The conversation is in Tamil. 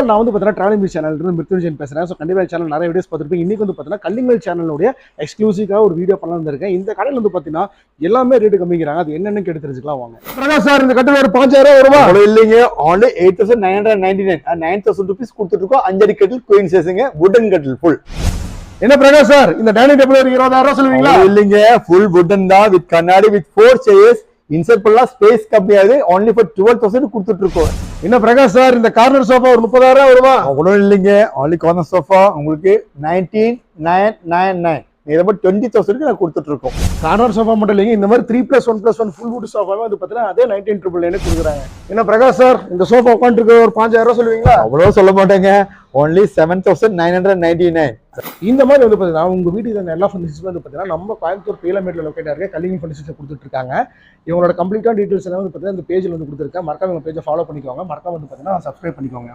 நான் வந்து பார்த்தீங்கன்னா டிராவலிங் சேனல் இருந்து மிருத்யுஞ்சயன் பேசுறேன். ஸோ கண்டிப்பாக சேனல் நிறைய வீடியோஸ் பார்த்துருப்பீங்க. இன்னைக்கு வந்து பார்த்தீங்கன்னா கல்லிங்கல் சேனலுடைய எக்ஸ்க்ளூசிவாக ஒரு வீடியோ பண்ணலாம் வந்திருக்கேன். இந்த கடையில் வந்து பார்த்தீங்கன்னா எல்லாமே ரேட்டு கம்மிக்கிறாங்க. அது என்னென்னு கேட்டு தெரிஞ்சுக்கலாம் வாங்க. பிரகாஷ் சார், இந்த கட்டில் ஒரு 5000 வருமா? இல்லைங்க, ஆன்லி 8999 9000 rupees கொடுத்துட்டு இருக்கோம். 5 அடி கட்டில் குயின் சைஸுங்க, வுடன் கட்டில் ஃபுல். என்ன பிரகாஷ் சார், இந்த டைனிங் டேபிள் ஒரு 20000 சொல்லுவீங்களா? இல்லைங்க, ஃபுல் வுடன் தான், வித் கண்ணாடி, வித் 4 chairs. இன்சர்ட் பண்ணலாம், ஸ்பேஸ் கம்மியாது. only for 12,000 கொடுத்துட்டு இருக்கோம். என்ன பிரகாஷ் சார், இந்த கார்னர் சோஃபா ஒரு 30000 வருமா? அவ்வளோ இல்லைங்க, only கார்னர் சோஃபா உங்களுக்கு 19999. இதை மட்டும் 20,000 நான் கொடுத்துட்டு இருக்கோம். கார்னர் சோஃபா மட்டும் இல்லைங்க, இந்த மாதிரி 3+1+1 ஃபுல் வுட் சோஃபாவே வந்து பார்த்தீங்கன்னா அதே 19,999 கொடுக்குறாங்க. என்ன பிரகாஷ் சார், இந்த சோஃபா உட்காந்துருக்கு ஒரு 5000 சொல்லுவீங்களா? அவ்வளோ சொல்ல மாட்டேங்க, only 7,999. இந்த மாதிரி வந்து பார்த்தீங்கன்னா உங்கள் வீட்டுக்கு எல்லா ஃபர்னிச்சர்ஸும் வந்து பார்த்தீங்கன்னா நம்ம கோயம்புத்தூர் பீலமேட்டில் லொக்கேட்டாக இருக்க கல்லிங்கல் ஃபர்னிச்சர்ஸில் கொடுத்துட்டு இருக்காங்க. இவங்களோட கம்ப்ளீட்டான டீட்டெயில்ஸ் எல்லாம் வந்து பார்த்தீங்கன்னா இந்த பேஜில் வந்து கொடுத்துருக்கேன். மறக்காம பேஜை ஃபாலோ பண்ணிக்கோங்க. மறக்காம வந்து பார்த்தீங்கன்னா சப்ஸ்கிரைப் பண்ணிக்கோங்க.